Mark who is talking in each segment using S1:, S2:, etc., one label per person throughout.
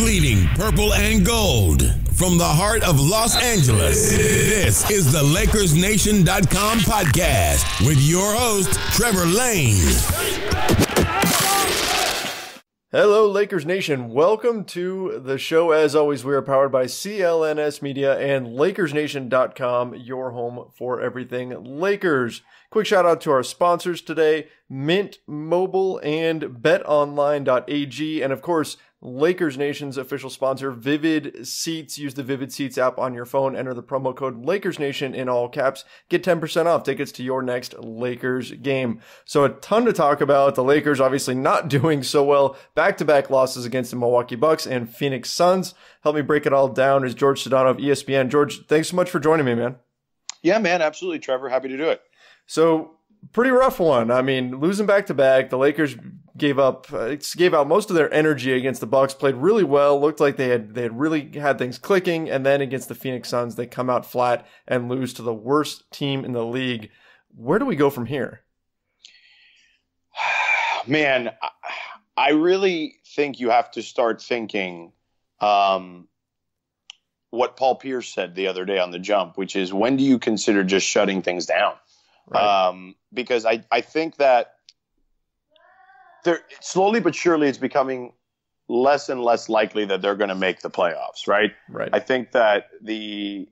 S1: bleeding purple and gold. From the heart of Los Angeles, this is the LakersNation.com podcast with your host, Trevor Lane.
S2: Hello, Lakers Nation. Welcome to the show. As always, we are powered by CLNS Media and LakersNation.com, your home for everything Lakers. Quick shout out to our sponsors today, Mint Mobile and BetOnline.ag, and of course, Lakers Nation's official sponsor, Vivid Seats. Use the Vivid Seats app on your phone. Enter the promo code LakersNation in all caps. Get 10% off tickets to your next Lakers game. So a ton to talk about. The Lakers obviously not doing so well. Back-to-back losses against the Milwaukee Bucks and Phoenix Suns. Help me break it all down is Jorge Sedano of ESPN. George, thanks so much for joining me, man.
S3: Yeah, man, absolutely, Trevor. Happy to do it.
S2: So, pretty rough one. I mean, losing back-to-back, the Lakers gave out most of their energy against the Bucks, played really well, looked like they had really had things clicking, and then against the Phoenix Suns, they come out flat and lose to the worst team in the league. Where do we go from here?
S3: Man, I really think you have to start thinking what Paul Pierce said the other day on The Jump, which is, when do you consider just shutting things down? Right. Because I think that slowly but surely it's becoming less and less likely that they're going to make the playoffs, right?
S2: Right.
S3: I think that the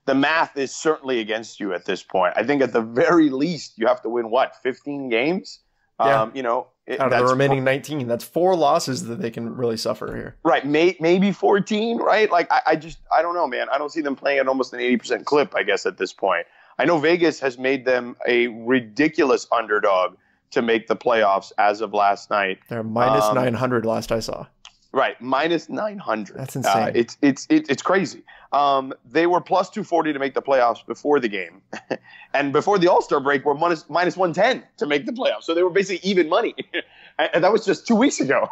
S3: math is certainly against you at this point. I think at the very least you have to win, 15 games?
S2: Yeah.
S3: Out
S2: of the remaining 19. That's 4 losses that they can really suffer here.
S3: Right. Maybe 14, right? Like, I don't know, man. I don't see them playing at almost an 80% clip, I guess, at this point. I know Vegas has made them a ridiculous underdog to make the playoffs as of last night.
S2: They're minus 900 last I saw.
S3: Right, minus 900.
S2: That's insane.
S3: It's crazy. They were plus 240 to make the playoffs before the game. And before the All-Star break, were minus 110 to make the playoffs. So they were basically even money. And that was just 2 weeks ago.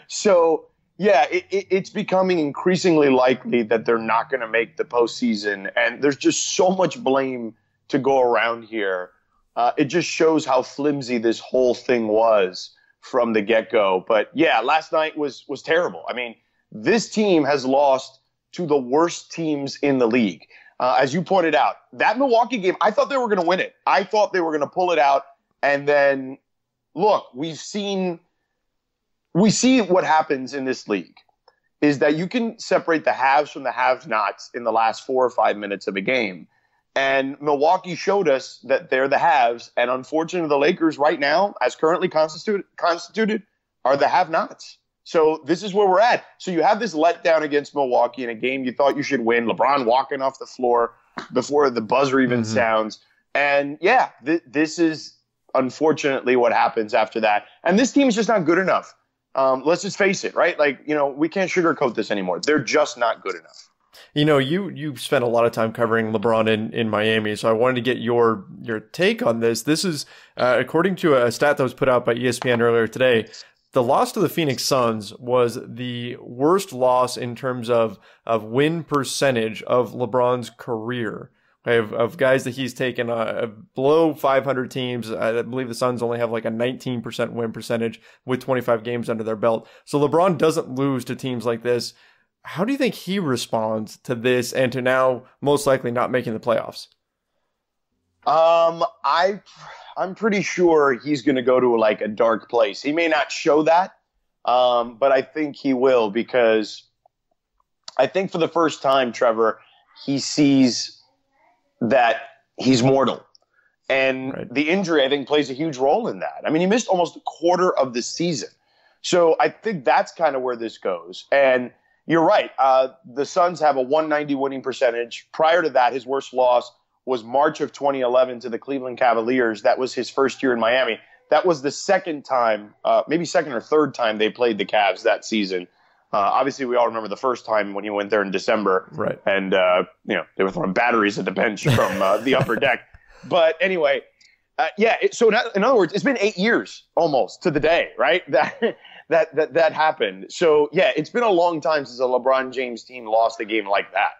S3: So, yeah, it's becoming increasingly likely that they're not going to make the postseason. And there's just so much blame to go around here. It just shows how flimsy this whole thing was from the get-go. But, yeah, last night was terrible. I mean, this team has lost to the worst teams in the league. As you pointed out, that Milwaukee game, I thought they were going to win it. I thought they were going to pull it out. And then, look, we see what happens in this league is that you can separate the haves from the have-nots in the last 4 or 5 minutes of a game. And Milwaukee showed us that they're the haves. And unfortunately, the Lakers right now, as currently constituted, are the have-nots. So this is where we're at. So you have this letdown against Milwaukee in a game you thought you should win. LeBron walking off the floor before the buzzer even sounds. And, yeah, this is unfortunately what happens after that. And this team is just not good enough. Let's just face it, right? Like, we can't sugarcoat this anymore. They're just not good enough.
S2: You spent a lot of time covering LeBron in Miami, so I wanted to get your take on this. This is, according to a stat that was put out by ESPN earlier today, the loss to the Phoenix Suns was the worst loss in terms of win percentage of LeBron's career. Of guys that he's taken below 500 teams. I believe the Suns only have like a 19% win percentage with 25 games under their belt. So LeBron doesn't lose to teams like this. How do you think he responds to this and to now most likely not making the playoffs?
S3: I'm pretty sure he's going to go to like a dark place. He may not show that, but I think he will, because I think for the first time, Trevor, he sees that he's mortal. And the injury, I think, plays a huge role in that. I mean, he missed almost a quarter of the season. So I think that's kind of where this goes. And you're right. The Suns have a 190 winning percentage. Prior to that, his worst loss was March of 2011 to the Cleveland Cavaliers. That was his first year in Miami. That was the second time, maybe second or third time they played the Cavs that season. Obviously, we all remember the first time when he went there in December.
S2: Right.
S3: And, they were throwing batteries at the bench from the upper deck. But anyway, so in other words, it's been 8 years almost to the day, right? That happened. So, yeah, it's been a long time since a LeBron James team lost a game like that.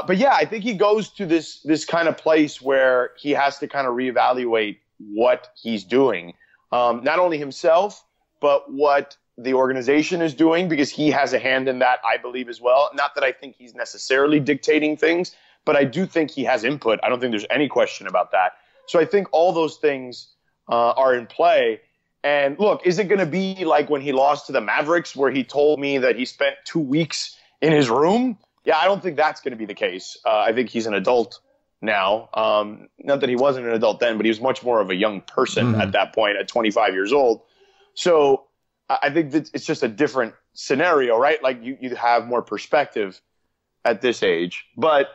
S3: But, yeah, I think he goes to this kind of place where he has to kind of reevaluate what he's doing. Not only himself, but what the organization is doing, because he has a hand in that, I believe, as well. Not that I think he's necessarily dictating things, but I do think he has input. I don't think there's any question about that. So I think all those things are in play. And look, is it going to be like when he lost to the Mavericks, where he told me that he spent 2 weeks in his room? Yeah, I don't think that's going to be the case. I think he's an adult now. Not that he wasn't an adult then, but he was much more of a young person at that point, at 25 years old. So I think that it's just a different scenario, right? Like you have more perspective at this age. But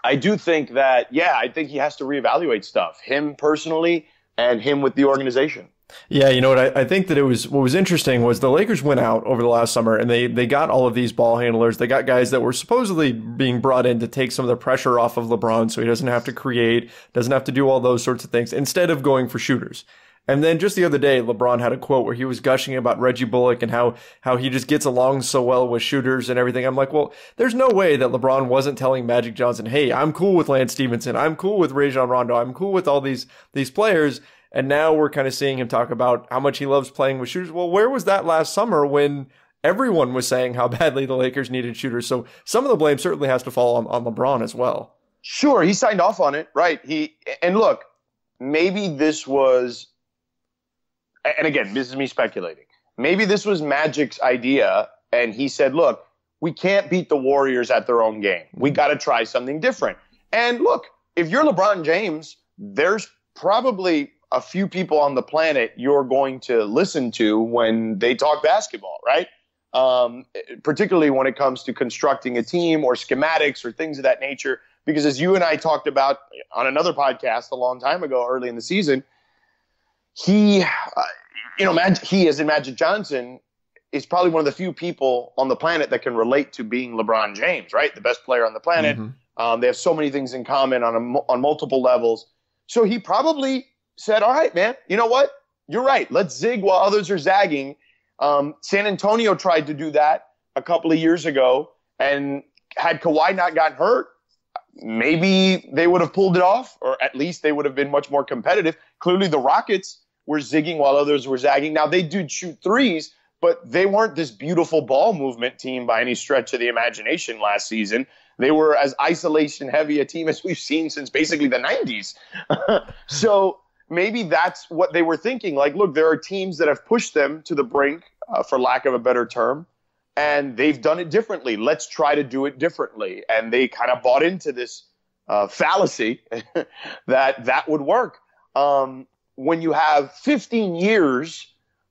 S3: I do think that, I think he has to reevaluate stuff, him personally and him with the organization.
S2: Yeah, you know what? I think that what was interesting was the Lakers went out over the last summer and they got all of these ball handlers. They got guys that were supposedly being brought in to take some of the pressure off of LeBron so he doesn't have to create, doesn't have to do all those sorts of things, instead of going for shooters. And then just the other day, LeBron had a quote where he was gushing about Reggie Bullock and how he just gets along so well with shooters and everything. I'm like, well, there's no way that LeBron wasn't telling Magic Johnson, hey, I'm cool with Lance Stevenson. I'm cool with Rajon Rondo. I'm cool with all these players. And now we're kind of seeing him talk about how much he loves playing with shooters. Well, where was that last summer when everyone was saying how badly the Lakers needed shooters? So some of the blame certainly has to fall on LeBron as well.
S3: Sure, he signed off on it, right? And look, maybe this was, and again, this is me speculating, maybe this was Magic's idea, and he said, look, we can't beat the Warriors at their own game. We got to try something different. And look, if you're LeBron James, there's probably a few people on the planet you're going to listen to when they talk basketball, right? Particularly when it comes to constructing a team or schematics or things of that nature. Because as you and I talked about on another podcast a long time ago, early in the season, he as in Magic Johnson, is probably one of the few people on the planet that can relate to being LeBron James, right? The best player on the planet. They have so many things in common on multiple levels. So he probably said, all right, man, you know what? You're right. Let's zig while others are zagging. San Antonio tried to do that a couple of years ago, and had Kawhi not gotten hurt, maybe they would have pulled it off, or at least they would have been much more competitive. Clearly the Rockets were zigging while others were zagging. Now, they did shoot threes, but they weren't this beautiful ball movement team by any stretch of the imagination last season. They were as isolation heavy a team as we've seen since basically the 90s. So maybe that's what they were thinking. Like, look, there are teams that have pushed them to the brink, for lack of a better term, and they've done it differently. Let's try to do it differently. And they kind of bought into this fallacy that would work. When you have 15 years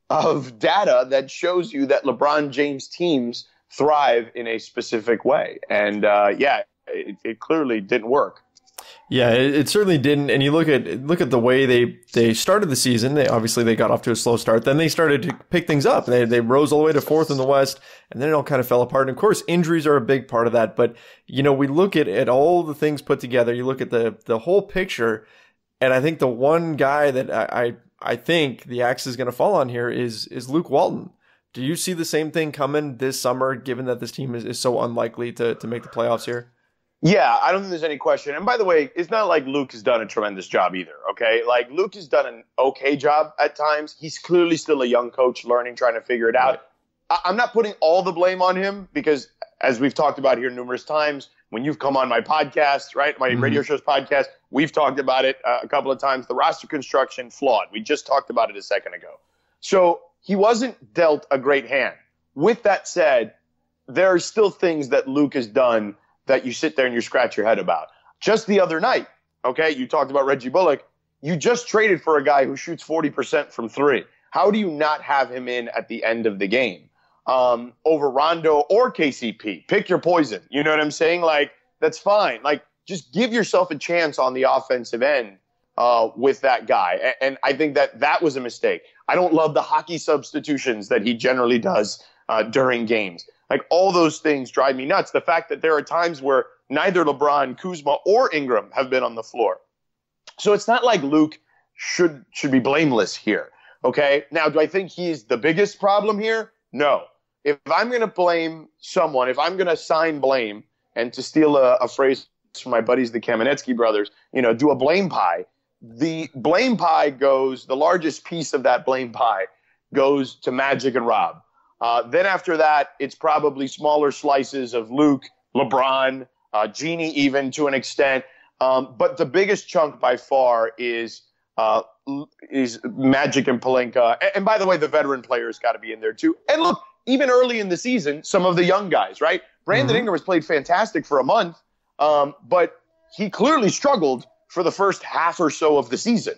S3: of data that shows you that LeBron James teams thrive in a specific way. And it clearly didn't work.
S2: Yeah, it certainly didn't. And you look at the way they started the season. They got off to a slow start. Then they started to pick things up. They rose all the way to fourth in the West, and then it all kind of fell apart. And of course, injuries are a big part of that. But we look at all the things put together. You look at the whole picture, and I think the one guy that I think the axe is going to fall on here is Luke Walton. Do you see the same thing coming this summer, given that this team is so unlikely to make the playoffs here?
S3: Yeah, I don't think there's any question. And by the way, it's not like Luke has done a tremendous job either, okay? Like, Luke has done an okay job at times. He's clearly still a young coach learning, trying to figure it out. Right. I'm not putting all the blame on him because, as we've talked about here numerous times, when you've come on my podcast, right, my radio show's podcast, we've talked about it a couple of times. The roster construction, flawed. We just talked about it a second ago. So he wasn't dealt a great hand. With that said, there are still things that Luke has done that you sit there and you scratch your head about. Just the other night, okay, you talked about Reggie Bullock. You just traded for a guy who shoots 40% from three. How do you not have him in at the end of the game over Rondo or KCP? Pick your poison. You know what I'm saying? Like, that's fine. Like, just give yourself a chance on the offensive end with that guy. And I think that was a mistake. I don't love the hockey substitutions that he generally does during games. Like, all those things drive me nuts. The fact that there are times where neither LeBron, Kuzma, or Ingram have been on the floor. So it's not like Luke should be blameless here. Okay? Now, do I think he's the biggest problem here? No. If I'm going to blame someone, if I'm going to assign blame, and to steal a phrase from my buddies, the Kamenetsky brothers, do a blame pie. The blame pie goes, the largest piece of that blame pie goes to Magic and Rob. Then after that, it's probably smaller slices of Luke, LeBron, Jeannie even to an extent. But the biggest chunk by far is Magic and Pelinka. And by the way, the veteran players got to be in there too. And look, even early in the season, some of the young guys, right? Brandon Ingram has played fantastic for a month, but he clearly struggled for the first half or so of the season.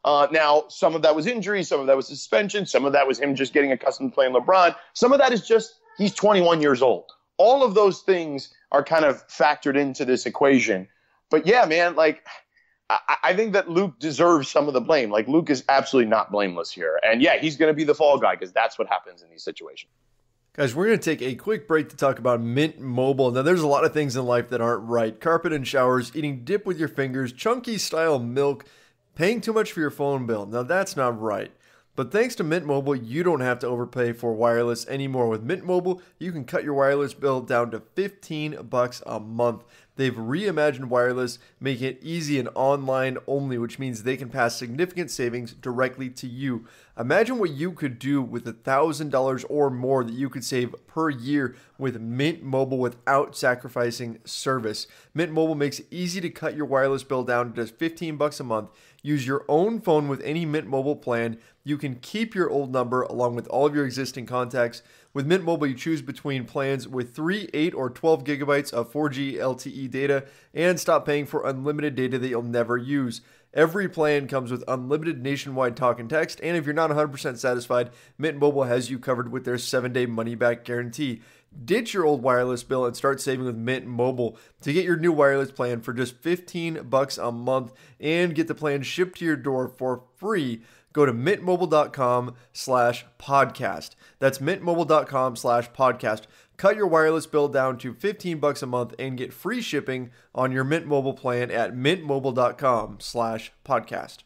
S3: Now, some of that was injury, some of that was suspension, some of that was him just getting accustomed to playing LeBron. Some of that is just he's 21 years old. All of those things are kind of factored into this equation. But yeah, man, like I think that Luke deserves some of the blame. Like Luke is absolutely not blameless here. And yeah, he's going to be the fall guy because that's what happens in these situations.
S2: Guys, we're going to take a quick break to talk about Mint Mobile. Now, there's a lot of things in life that aren't right. Carpet and showers, eating dip with your fingers, chunky style milk, paying too much for your phone bill. Now, that's not right. But thanks to Mint Mobile, you don't have to overpay for wireless anymore. With Mint Mobile, you can cut your wireless bill down to $15 a month. They've reimagined wireless, making it easy and online only, which means they can pass significant savings directly to you. Imagine what you could do with $1,000 or more that you could save per year with Mint Mobile without sacrificing service. Mint Mobile makes it easy to cut your wireless bill down to just $15 a month. Use your own phone with any Mint Mobile plan. You can keep your old number along with all of your existing contacts. With Mint Mobile, you choose between plans with 3, 8, or 12 gigabytes of 4G LTE data and stop paying for unlimited data that you'll never use. Every plan comes with unlimited nationwide talk and text, and if you're not 100% satisfied, Mint Mobile has you covered with their 7-day money-back guarantee. Ditch your old wireless bill and start saving with Mint Mobile. To get your new wireless plan for just $15 a month and get the plan shipped to your door for free, go to mintmobile.com/podcast. That's mintmobile.com/podcast. Cut your wireless bill down to $15 a month and get free shipping on your Mint Mobile plan at mintmobile.com/podcast.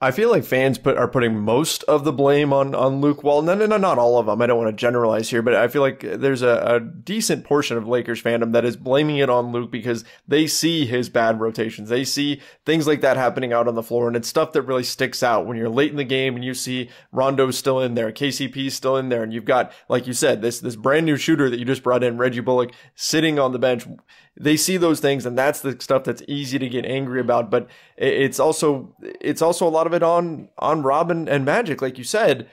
S2: I feel like fans are putting most of the blame on Luke Walton. No, not all of them. I don't want to generalize here, but I feel like there's a decent portion of Lakers fandom that is blaming it on Luke because they see his bad rotations. They see things like that happening out on the floor, and it's stuff that really sticks out when you're late in the game and you see Rondo's still in there, KCP's still in there, and you've got, like you said, this brand new shooter that you just brought in, Reggie Bullock, sitting on the bench. They see those things, and that's the stuff that's easy to get angry about. But it's also a lot of it on Rob and Magic, like you said.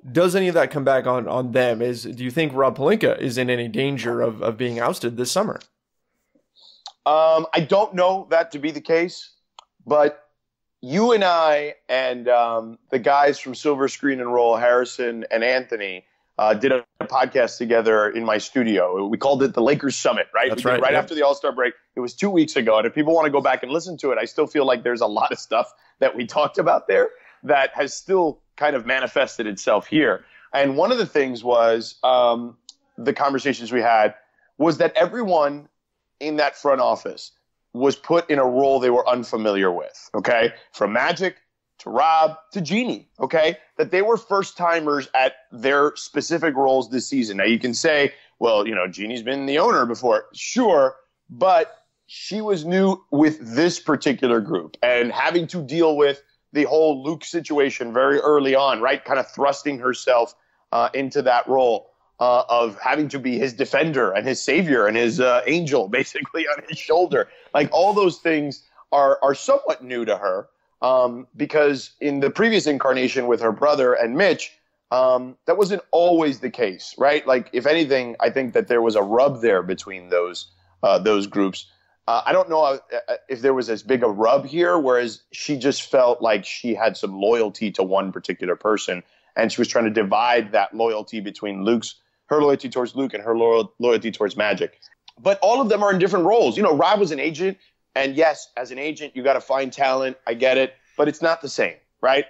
S2: Does any of that come back on them? Do you think Rob Pelinka is in any danger of being ousted this summer?
S3: I don't know that to be the case, but you and I and the guys from Silver Screen and Roll, Harrison and Anthony, did a podcast together in my studio. We called it the Lakers Summit, right?
S2: That's
S3: we did
S2: right.
S3: Right
S2: Yep.
S3: after the All-Star break. It was 2 weeks ago. And if people want to go back and listen to it, I still feel like there's a lot of stuff that we talked about there that has still kind of manifested itself here. And one of the things was the conversations we had was that everyone in that front office was put in a role they were unfamiliar with, okay? From Magic to Rob to Jeannie, okay? That they were first-timers at their specific roles this season. Now, you can say, well, Jeannie's been the owner before. Sure, but she was new with this particular group and having to deal with the whole Luke situation very early on, right? Kind of thrusting herself into that role of having to be his defender and his savior and his angel basically on his shoulder. Like all those things are somewhat new to her. Because in the previous incarnation with her brother and Mitch, that wasn't always the case, right? Like, if anything, I think that there was a rub there between those groups. I don't know if there was as big a rub here, whereas she just felt like she had some loyalty to one particular person, and she was trying to divide that loyalty between her loyalty towards Luke and her loyalty towards Magic. But all of them are in different roles. Rob was an agent. And yes, as an agent, you got to find talent. I get it. But it's not the same, right?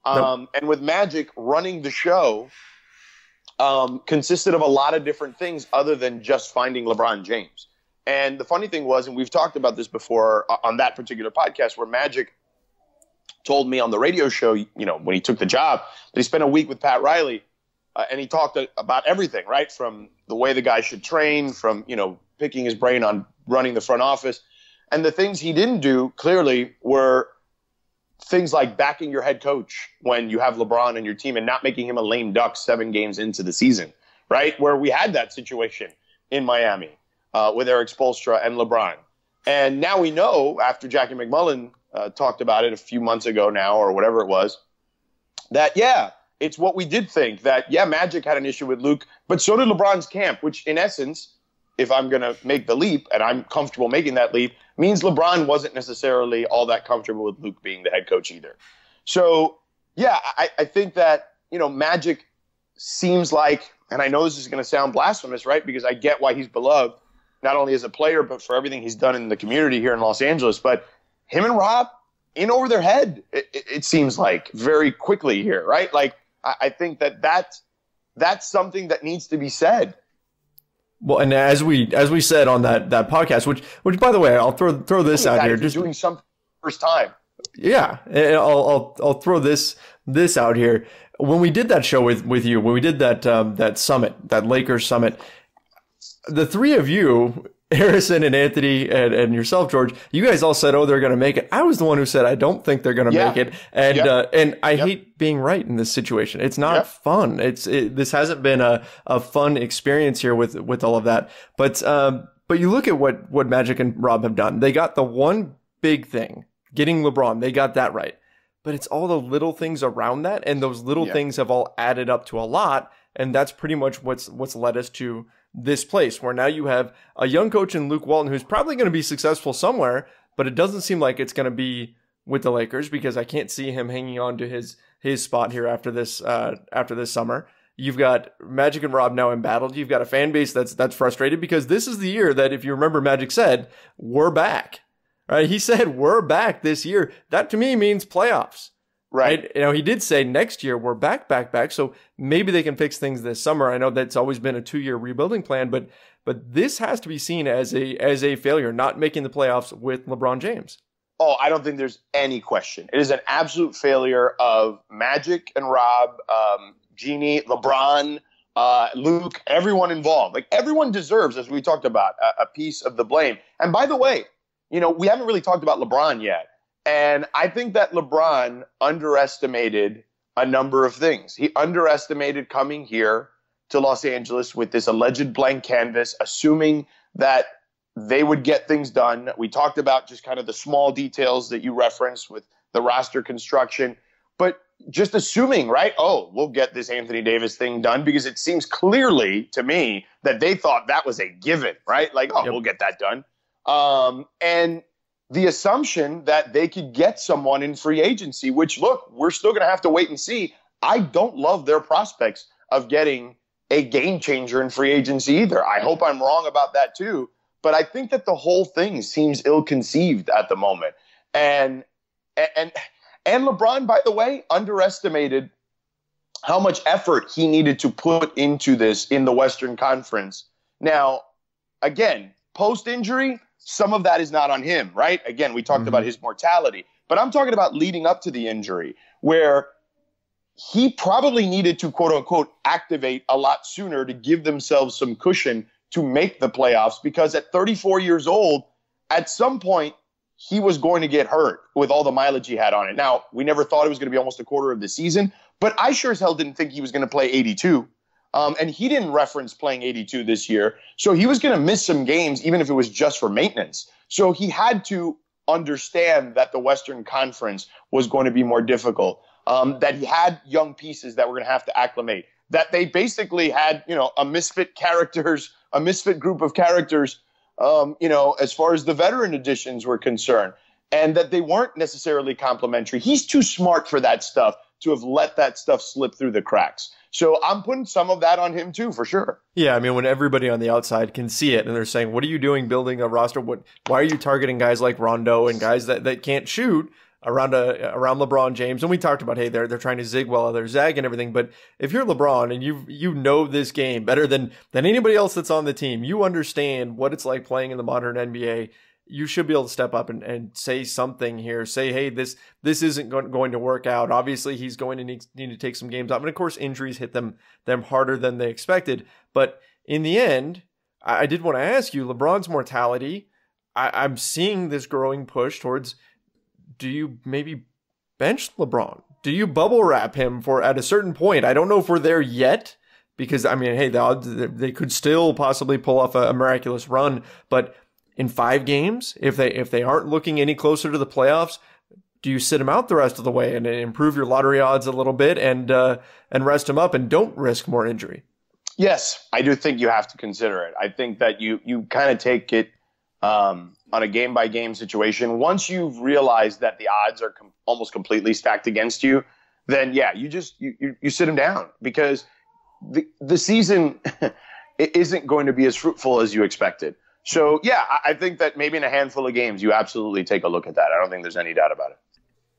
S2: Nope.
S3: And with Magic, running the show consisted of a lot of different things other than just finding LeBron James. And the funny thing was, and we've talked about this before on that particular podcast, where Magic told me on the radio show, when he took the job, that he spent a week with Pat Riley, and he talked about everything, right? From the way the guy should train, from, picking his brain on running the front office. And the things he didn't do, clearly, were things like backing your head coach when you have LeBron on your team and not making him a lame duck 7 games into the season, right? Where we had that situation in Miami with Eric Spoelstra and LeBron. And now we know, after Jackie McMullen talked about it a few months ago now, or whatever it was, that, yeah, it's what we did think, that, yeah, Magic had an issue with Luke, but so did LeBron's camp, which in essence, if I'm going to make the leap, and I'm comfortable making that leap, means LeBron wasn't necessarily all that comfortable with Luke being the head coach either. So, yeah, I think that, Magic seems like, and I know this is going to sound blasphemous, right? Because I get why he's beloved, not only as a player, but for everything he's done in the community here in Los Angeles. But him and Rob, in over their head, it seems like, very quickly here, right? Like, I think that's something that needs to be said.
S2: Well, and as we said on that podcast, which by the way, I'll throw this out here.
S3: Just doing something first time.
S2: Yeah, I'll throw this out here. When we did that show with you, when we did that summit, that Lakers summit, the three of you, Harrison and Anthony and yourself, George, you guys all said, "Oh, they're going to make it." I was the one who said, "I don't think they're going to make it," and I hate being right in this situation. It's not fun. This hasn't been a fun experience here with all of that. But you look at what Magic and Rob have done. They got the one big thing, getting LeBron. They got that right. But it's all the little things around that, and those little things have all added up to a lot, and that's pretty much what's led us to this place, where now you have a young coach in Luke Walton who's probably going to be successful somewhere, but it doesn't seem like it's going to be with the Lakers, because I can't see him hanging on to his spot here after this summer. You've got Magic and Rob now embattled. You've got a fan base that's frustrated, because this is the year that, if you remember, Magic said, "We're back." Right? He said, "We're back this year." That to me means playoffs. Right. He did say next year we're back. So maybe they can fix things this summer. I know that's always been a 2-year rebuilding plan, but this has to be seen as a failure, not making the playoffs with LeBron James.
S3: Oh, I don't think there's any question. It is an absolute failure of Magic and Rob, Jeannie, LeBron, Luke, everyone involved. Like, everyone deserves, as we talked about, a piece of the blame. And by the way, we haven't really talked about LeBron yet. And I think that LeBron underestimated a number of things. He underestimated coming here to Los Angeles with this alleged blank canvas, assuming that they would get things done. We talked about just kind of the small details that you referenced with the roster construction, but just assuming, right? Oh, we'll get this Anthony Davis thing done, because it seems clearly to me that they thought that was a given, right? Like, we'll get that done. And the assumption that they could get someone in free agency, which, look, we're still going to have to wait and see. I don't love their prospects of getting a game changer in free agency either. I hope I'm wrong about that too. But I think that the whole thing seems ill-conceived at the moment. And LeBron, by the way, underestimated how much effort he needed to put into this in the Western Conference. Now, again, post-injury, some of that is not on him, right? Again, we talked about his mortality, but I'm talking about leading up to the injury, where he probably needed to, quote unquote, activate a lot sooner to give themselves some cushion to make the playoffs, because at 34 years old, at some point, he was going to get hurt with all the mileage he had on it. Now, we never thought it was going to be almost a quarter of the season, but I sure as hell didn't think he was going to play 82. And he didn't reference playing 82 this year. So he was going to miss some games, even if it was just for maintenance. So he had to understand that the Western Conference was going to be more difficult, that he had young pieces that were going to have to acclimate, that they basically had, a misfit group of characters, as far as the veteran additions were concerned, and that they weren't necessarily complementary. He's too smart for that stuff to have let that stuff slip through the cracks. So I'm putting some of that on him too, for sure. Yeah,
S2: I mean, when everybody on the outside can see it and they're saying, "What are you doing building a roster? Why are you targeting guys like Rondo and guys that can't shoot around LeBron James?" And we talked about, hey, they're trying to zig while others zag and everything. But if you're LeBron and you know this game better than anybody else that's on the team, you understand what it's like playing in the modern NBA. You should be able to step up and say something here. Say, hey, this isn't going to work out. Obviously, he's going to need to take some games off. And of course, injuries hit them harder than they expected. But in the end, I did want to ask you, LeBron's mortality, I'm seeing this growing push towards, do you maybe bench LeBron? Do you bubble wrap him for at a certain point? I don't know if we're there yet, because I mean, hey, they could still possibly pull off a miraculous run, but in 5 games, if they aren't looking any closer to the playoffs, do you sit him out the rest of the way and improve your lottery odds a little bit and rest him up and don't risk more injury?
S3: Yes, I do think you have to consider it. I think that you kind of take it on a game-by-game situation. Once you've realized that the odds are almost completely stacked against you, then yeah, you sit him down, because the season isn't going to be as fruitful as you expected. So yeah, I think that maybe in a handful of games, you absolutely take a look at that. I don't think there's any doubt about it.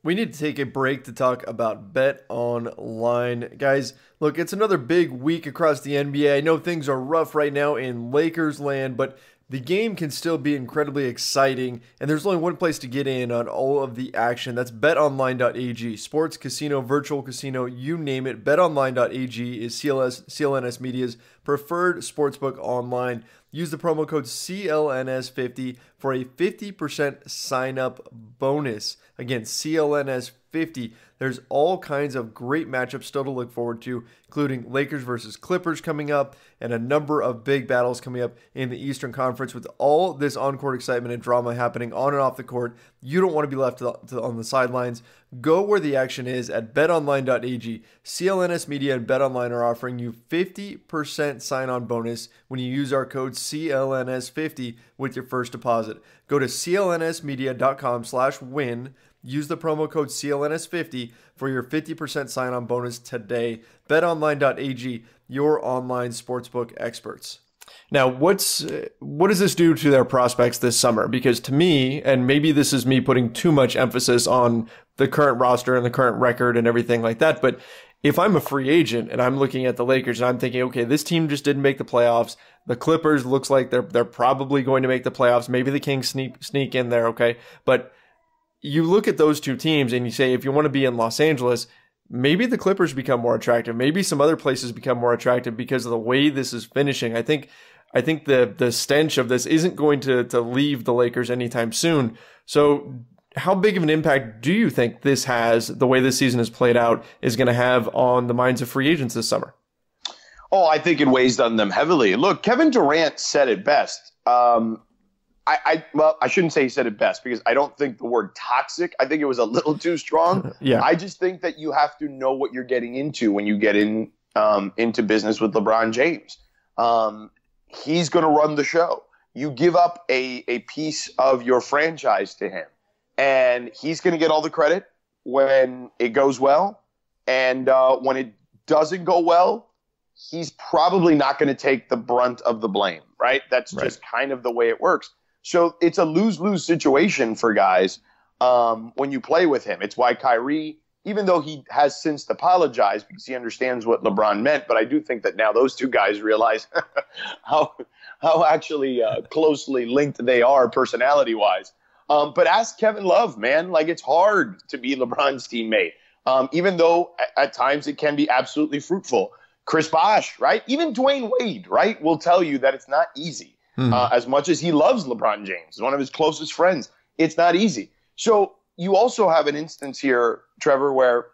S2: We need to take a break to talk about Bet Online. Guys, look, it's another big week across the NBA. I know things are rough right now in Lakers land, but the game can still be incredibly exciting, and there's only one place to get in on all of the action. That's betonline.ag. Sports, casino, virtual casino, you name it. Betonline.ag is CLNS Media's preferred sportsbook online. Use the promo code CLNS50 for a 50% sign-up bonus. Again, CLNS50. There's all kinds of great matchups still to look forward to, including Lakers versus Clippers coming up and a number of big battles coming up in the Eastern Conference. With all this on-court excitement and drama happening on and off the court, you don't want to be left on the sidelines. Go where the action is at betonline.ag. CLNS Media and BetOnline are offering you 50% sign-on bonus when you use our code CLNS50 with your first deposit. Go to clnsmedia.com/win. Use the promo code CLNS50 for your 50% sign-on bonus today. BetOnline.ag, your online sportsbook experts. Now, what does this do to their prospects this summer? Because to me, and maybe this is me putting too much emphasis on the current roster and the current record and everything like that, but if I'm a free agent and I'm looking at the Lakers and I'm thinking, okay, this team just didn't make the playoffs. The Clippers looks like they're probably going to make the playoffs. Maybe the Kings sneak in there, okay? But you look at those two teams and you say, if you want to be in Los Angeles, maybe the Clippers become more attractive. Maybe some other places become more attractive because of the way this is finishing. I think the stench of this isn't going to leave the Lakers anytime soon. So how big of an impact do you think this has, the way this season has played out, is going to have on the minds of free agents this summer?
S3: Oh, I think it weighs on them heavily. Look, Kevin Durant said it best. Well, I shouldn't say he said it best, because I don't think the word toxic, I think it was a little too strong.
S2: Yeah.
S3: I just think that you have to know what you're getting into when you get into business with LeBron James. He's going to run the show. You give up a piece of your franchise to him, and he's going to get all the credit when it goes well. And when it doesn't go well, he's probably not going to take the brunt of the blame, right? That's just kind of the way it works. So it's a lose-lose situation for guys when you play with him. It's why Kyrie, even though he has since apologized because he understands what LeBron meant, but I do think that now those two guys realize how actually closely linked they are personality-wise. But ask Kevin Love, man. Like, it's hard to be LeBron's teammate, even though at times it can be absolutely fruitful. Chris Bosh, right? Even Dwayne Wade, right, will tell you that it's not easy. As much as he loves LeBron James, one of his closest friends, it's not easy. So you also have an instance here, Trevor, where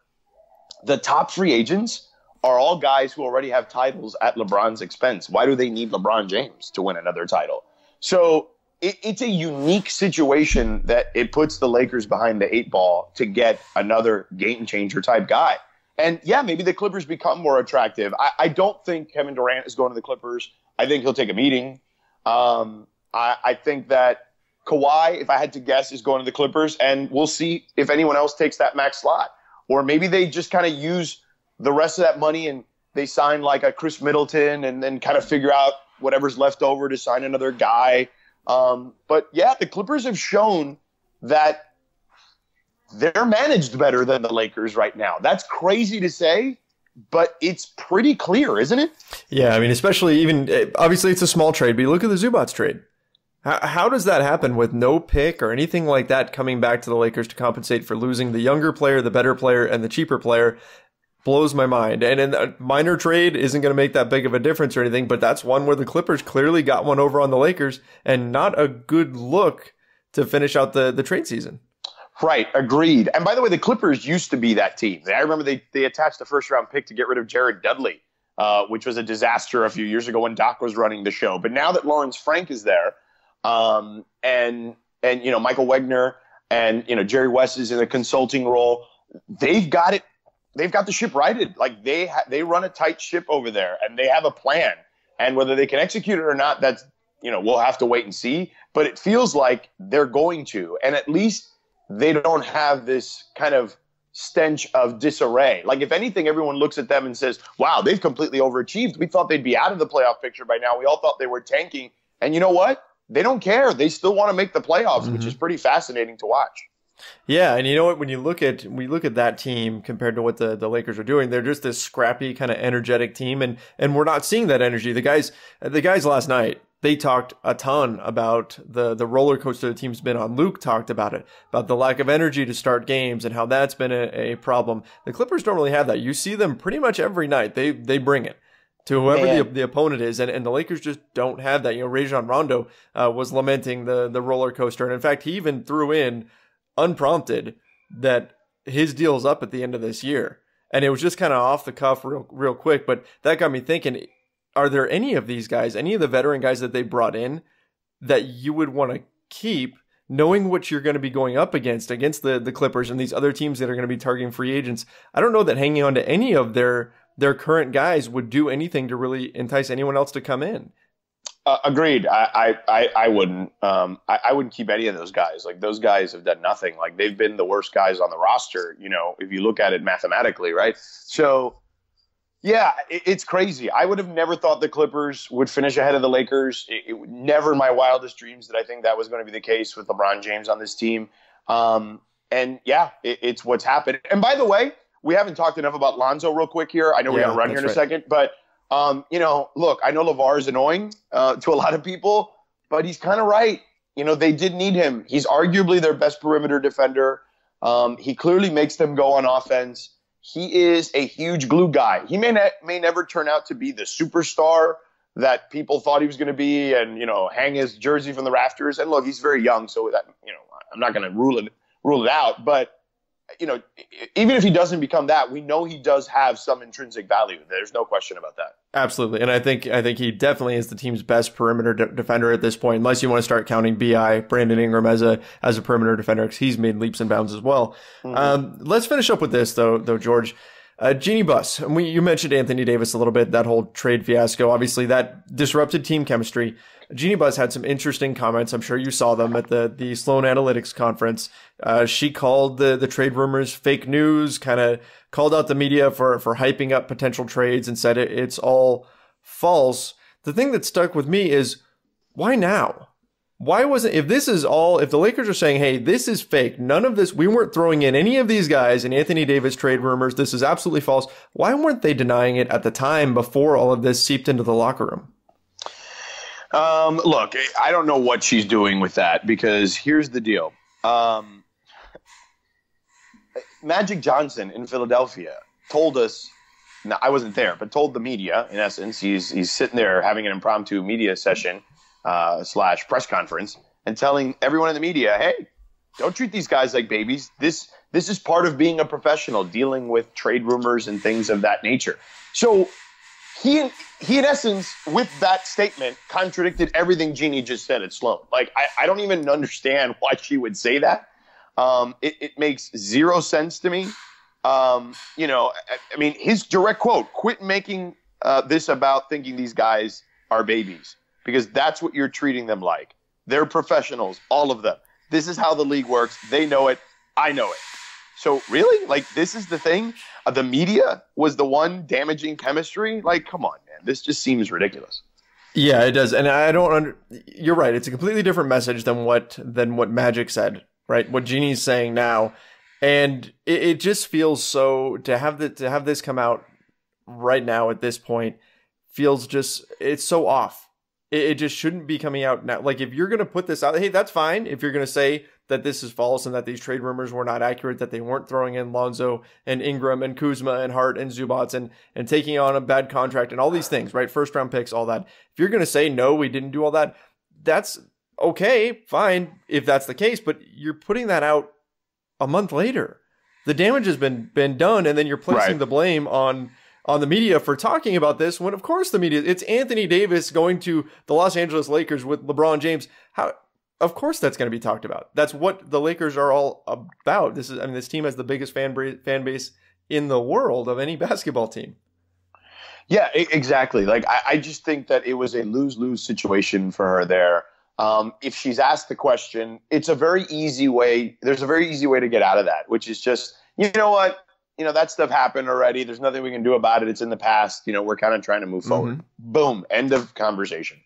S3: the top free agents are all guys who already have titles at LeBron's expense. Why do they need LeBron James to win another title? So it's a unique situation that it puts the Lakers behind the 8 ball to get another game changer type guy. And yeah, maybe the Clippers become more attractive. I don't think Kevin Durant is going to the Clippers. I think he'll take a meeting. I think that Kawhi, if I had to guess, is going to the Clippers, and we'll see if anyone else takes that max slot. Or maybe they just kind of use the rest of that money and they sign like a Chris Middleton and then kind of figure out whatever's left over to sign another guy. But yeah, the Clippers have shown that they're managed better than the Lakers right now. That's crazy to say, but it's pretty clear, isn't it?
S2: Yeah, I mean, especially obviously it's a small trade, but you look at the Zubats trade. How does that happen with no pick or anything like that coming back to the Lakers to compensate for losing the younger player, the better player, and the cheaper player? Blows my mind. And in a minor trade isn't going to make that big of a difference or anything, but that's one where the Clippers clearly got one over on the Lakers, and not a good look to finish out the trade season.
S3: Right, agreed. And by the way, the Clippers used to be that team. I remember they attached the first-round pick to get rid of Jared Dudley, which was a disaster a few years ago when Doc was running the show. But now that Lawrence Frank is there, and Michael Wegner and Jerry West is in a consulting role, they've got it. They've got the ship righted. Like they run a tight ship over there, and they have a plan. And whether they can execute it or not, that's we'll have to wait and see. But it feels like they're going to, and at least they don't have this kind of stench of disarray. Like, if anything, everyone looks at them and says, wow, they've completely overachieved. We thought they'd be out of the playoff picture by now. We all thought they were tanking. And you know what? They don't care. They still want to make the playoffs, which is pretty fascinating to watch.
S2: Yeah, and you know what? When we look at that team compared to what the Lakers are doing, they're just this scrappy, kind of energetic team, and we're not seeing that energy. The guys last night, they talked a ton about the roller coaster the team's been on. Luke talked about it, about the lack of energy to start games and how that's been a problem. The Clippers don't really have that. You see them pretty much every night. They bring it to whoever the opponent is, and the Lakers just don't have that. Rajon Rondo was lamenting the roller coaster, and in fact, he even threw in unprompted that his deal's up at the end of this year, and it was just kind of off the cuff, real quick. But that got me thinking: are there any of these guys, any of the veteran guys that they brought in, that you would want to keep, knowing what you're going to be going up against the Clippers and these other teams that are going to be targeting free agents? I don't know that hanging on to any of their current guys would do anything to really entice anyone else to come in.
S3: Agreed. I wouldn't. I wouldn't keep any of those guys. Like, those guys have done nothing. Like, they've been the worst guys on the roster, if you look at it mathematically, right? So, yeah, it's crazy. I would have never thought the Clippers would finish ahead of the Lakers. Never in my wildest dreams did I think that was going to be the case with LeBron James on this team. And yeah, it's what's happened. And by the way, we haven't talked enough about Lonzo real quick here. I know we're going to run here in a second, but look, I know LeVar is annoying to a lot of people, but he's kind of right. They did need him. He's arguably their best perimeter defender. He clearly makes them go on offense. He is a huge glue guy. He may never turn out to be the superstar that people thought he was going to be and, hang his jersey from the rafters. And look, he's very young, so that, I'm not going to rule it out. But, even if he doesn't become that, we know he does have some intrinsic value. There's no question about that.
S2: Absolutely. And I think he definitely is the team's best perimeter defender at this point, unless you want to start counting Brandon Ingram as a perimeter defender, because he's made leaps and bounds as well. Mm-hmm. Let's finish up with this, though, George. Jeanie Buss, you mentioned Anthony Davis a little bit, that whole trade fiasco. Obviously, that disrupted team chemistry. Jeanie Buss had some interesting comments. I'm sure you saw them at the Sloan Analytics conference. She called the trade rumors fake news, kind of called out the media for hyping up potential trades and said it's all false. The thing that stuck with me is, why now? Why wasn't, if the Lakers are saying, hey, this is fake, none of this, we weren't throwing in any of these guys in Anthony Davis trade rumors, this is absolutely false, why weren't they denying it at the time before all of this seeped into the locker room?
S3: Look, I don't know what she's doing with that, because here's the deal. Magic Johnson in Philadelphia told us, now I wasn't there, but told the media, in essence, he's sitting there having an impromptu media session / press conference and telling everyone in the media, hey, don't treat these guys like babies. This is part of being a professional, dealing with trade rumors and things of that nature. So he in essence, with that statement, contradicted everything Jeanie just said at Sloan. Like, I don't even understand why she would say that. It makes zero sense to me. His direct quote, quit making this about thinking these guys are babies, because that's what you're treating them like. They're professionals, all of them. This is how the league works. They know it. I know it. So really, like, this is the thing? The media was the one damaging chemistry? Like, come on, man. This just seems ridiculous.
S2: Yeah, it does. And I don't you're right. It's a completely different message than what Magic said, right? What Jeanie's saying now. And it just feels so, to have this come out right now at this point feels just, it's so off. It just shouldn't be coming out now. Like, if you're going to put this out, hey, that's fine. If you're going to say that this is false and that these trade rumors were not accurate, that they weren't throwing in Lonzo and Ingram and Kuzma and Hart and Zubats and taking on a bad contract and all these things, right? First round picks, all that. If you're going to say, no, we didn't do all that, that's okay, fine, if that's the case. But you're putting that out a month later. The damage has been done, and then you're placing the blame on the media for talking about this when, of course, the media, it's Anthony Davis going to the Los Angeles Lakers with LeBron James. Of course that's going to be talked about. That's what the Lakers are all about. This team has the biggest fan base in the world of any basketball team.
S3: Yeah, exactly. Like, I just think that it was a lose-lose situation for her there. If she's asked the question, it's a very easy way. There's a very easy way to get out of that, which is just, you know what? That stuff happened already. There's nothing we can do about it. It's in the past. We're kind of trying to move forward. Boom. End of conversation.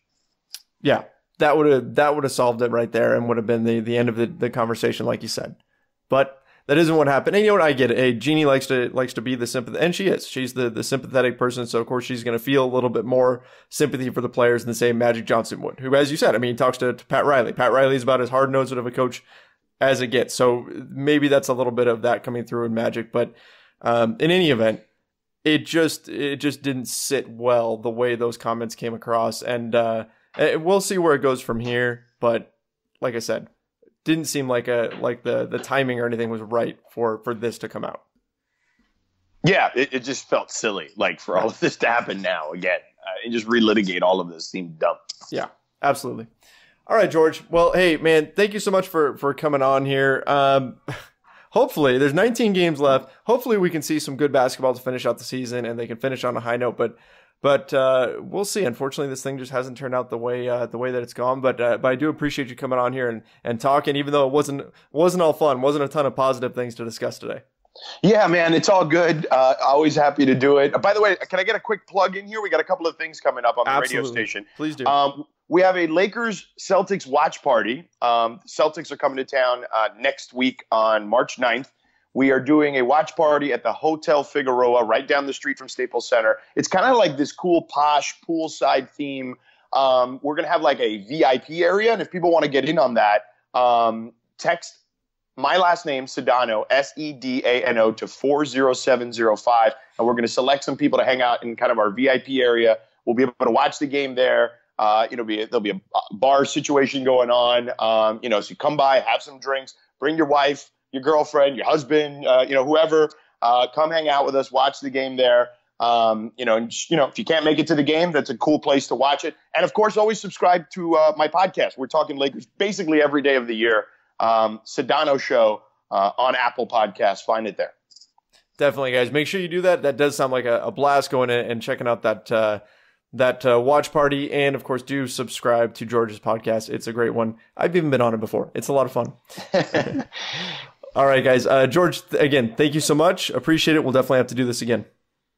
S2: Yeah, that would have solved it right there and would have been the end of the conversation, like you said. But that isn't what happened. And you know what? I get it. Hey, Jeannie likes to be the sympathetic, and she is. She's the sympathetic person. So of course she's going to feel a little bit more sympathy for the players than say Magic Johnson would, who, as you said, he talks to Pat Riley. Pat Riley's about as hard-nosed of a coach as it gets. So maybe that's a little bit of that coming through in Magic. But in any event, it just didn't sit well the way those comments came across. And we'll see where it goes from here. But like I said, didn't seem like the timing or anything was right for this to come out.
S3: Yeah, it just felt silly, like, for all of this to happen now again. And just relitigate all of this seemed dumb.
S2: Yeah, absolutely. All right, George. Well, hey, man, thank you so much for coming on here. Hopefully, there's 19 games left. Hopefully, we can see some good basketball to finish out the season, and they can finish on a high note. But we'll see. Unfortunately, this thing just hasn't turned out the way that it's gone. But I do appreciate you coming on here and talking, even though it wasn't all fun. Wasn't a ton of positive things to discuss today.
S3: Yeah, man, it's all good. Always happy to do it. By the way, can I get a quick plug in here? We got a couple of things coming up on the radio station.
S2: Please do.
S3: We have a Lakers-Celtics watch party. Celtics are coming to town next week on March 9th. We are doing a watch party at the Hotel Figueroa right down the street from Staples Center. It's kind of like this cool, posh, poolside theme. We're going to have like a VIP area, and if people want to get in on that, text my last name, Sedano, Sedano, to 40705, and we're going to select some people to hang out in kind of our VIP area. We'll be able to watch the game there. There'll be a bar situation going on. So you come by, have some drinks, bring your wife, your girlfriend, your husband, whoever, come hang out with us, watch the game there. If you can't make it to the game, that's a cool place to watch it. And of course, always subscribe to my podcast. We're talking Lakers basically every day of the year. Sedano Show on Apple Podcasts. Find it there.
S2: Definitely, guys. Make sure you do that. That does sound like a blast going in and checking out that watch party. And of course, do subscribe to George's podcast. It's a great one. I've even been on it before. It's a lot of fun. All right, guys. George, again, thank you so much. Appreciate it. We'll definitely have to do this again.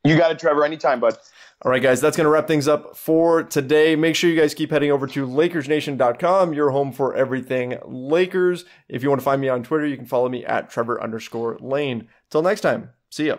S3: You got it, Trevor. Anytime, bud.
S2: All right, guys, that's going to wrap things up for today. Make sure you guys keep heading over to LakersNation.com, your home for everything Lakers. If you want to find me on Twitter, you can follow me at Trevor_Lane. Till next time, see ya.